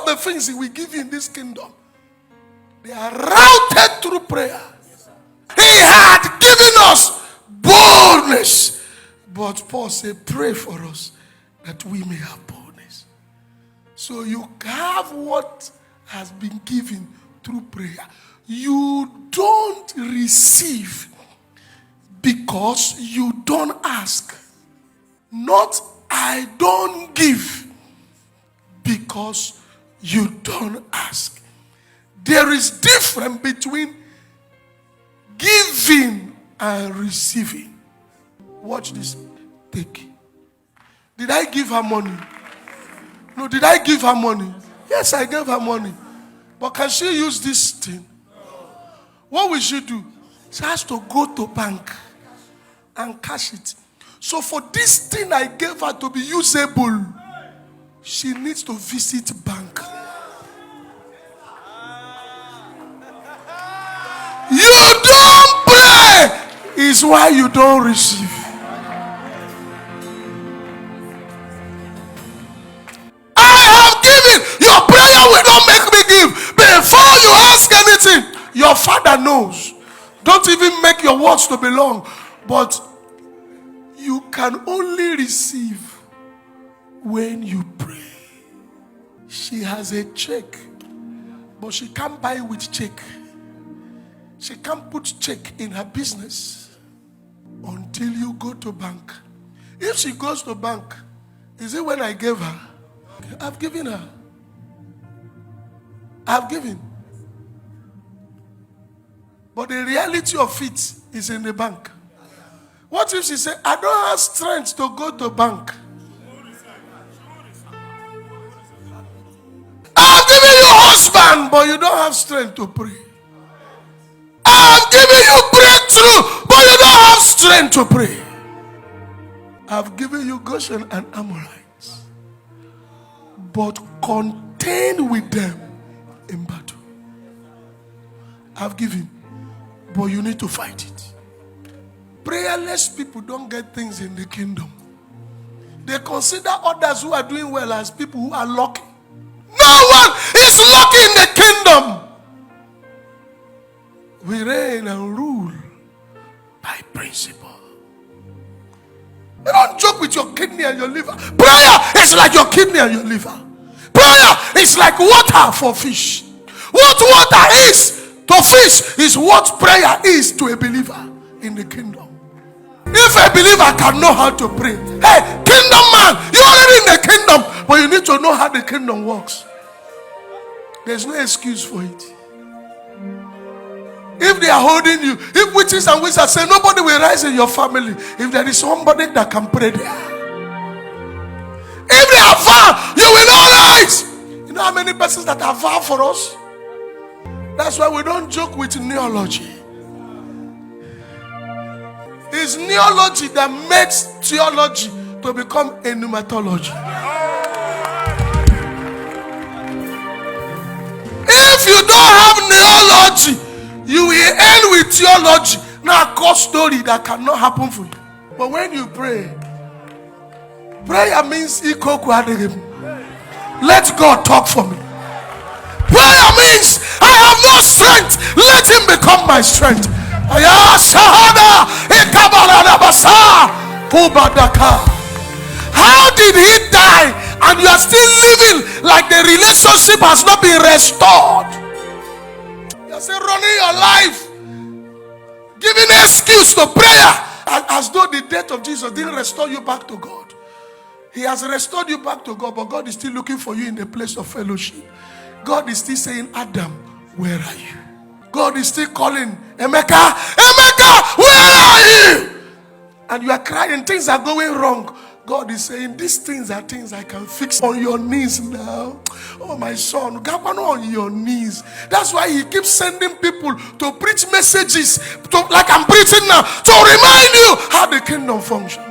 the things he will give you in this kingdom, they are routed through prayer. He had given us boldness. But Paul said, pray for us that we may have boldness. So you have what has been given through prayer. You don't receive because you don't ask. Not I don't give because you don't ask. There is difference between giving and receiving. Watch this. Take. Did I give her money? No, did I give her money? Yes, I gave her money. But can she use this thing? What will she do? She has to go to bank and cash it. So for this thing I gave her to be usable, she needs to visit bank. You don't pray is why you don't receive. I have given. Your prayer will not make me give. Before you ask anything, your Father knows. Don't even make your words to be long. But you can only receive when you pray. She has a check, but she can't buy with check. She can't put check in her business until you go to bank. If she goes to bank, is it when I gave her? I've given her. I've given. But the reality of it is in the bank. What if she said, I don't have strength to go to bank? I've given you husband, but you don't have strength to pray. I've given you breakthrough, but you don't have strength to pray. I've given you Goshen and Amorites, but contend with them in battle. I've given, but you need to fight it. Prayerless people don't get things in the kingdom. They consider others who are doing well as people who are lucky. No one is lucky in the kingdom. We reign and rule by principle. You don't joke with your kidney and your liver. Prayer is like your kidney and your liver. Prayer is like water for fish. What water is to fish is what prayer is to a believer in the kingdom. If a believer can know how to pray, hey, kingdom man, you're already in the kingdom, but you need to know how the kingdom works. There's no excuse for it. If they are holding you, if witches and wizards say nobody will rise in your family, if there is somebody that can pray there, if they are far, you will not rise. You know how many persons that are far for us? That's why we don't joke with neology. It's neology that makes theology to become a pneumatology. If you don't have neology, you will end with theology. Now, a cause story that cannot happen for you. But when you pray, prayer means let God talk for me. Prayer means I have no strength. Let him become my strength. How did he die and you are still living like the relationship has not been restored? You are still running your life, giving excuse to prayer as though the death of Jesus didn't restore you back to God. He has restored you back to God, but God is still looking for you in the place of fellowship. God is still saying, Adam, where are you? God is still calling, Emeka, Emeka, where are you? And you are crying, things are going wrong. God is saying, these things are things I can fix on your knees now. Oh, my son, get on your knees. That's why he keeps sending people to preach messages, like I'm preaching now, to remind you how the kingdom functions.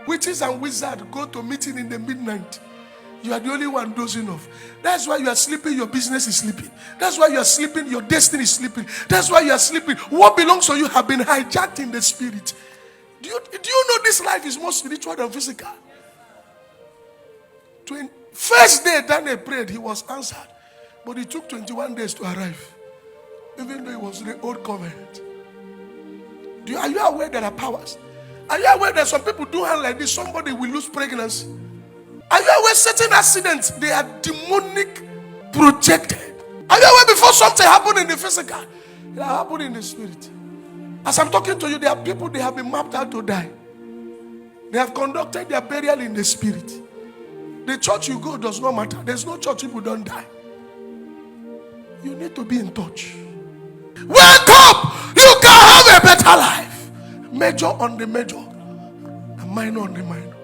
Witches and wizards go to meeting in the midnight. You are the only one dozing off. That's why you are sleeping, your business is sleeping. That's why you are sleeping, your destiny is sleeping. That's why you are sleeping. What belongs to you have been hijacked in the spirit. Do you know this life is more spiritual than physical? First day Daniel prayed, he was answered. But it took 21 days to arrive, even though it was the old covenant. Are you aware there are powers? Are you aware that some people do hand like this, somebody will lose pregnancy? Are you aware certain accidents, they are demonic projected? Are you aware before something happened in the physical, it happened in the spirit? As I'm talking to you, there are people, they have been mapped out to die. They have conducted their burial in the spirit. The church you go does not matter. There's no church people don't die. You need to be in touch. Wake up! You can have a better life. Major on the major and minor on the minor.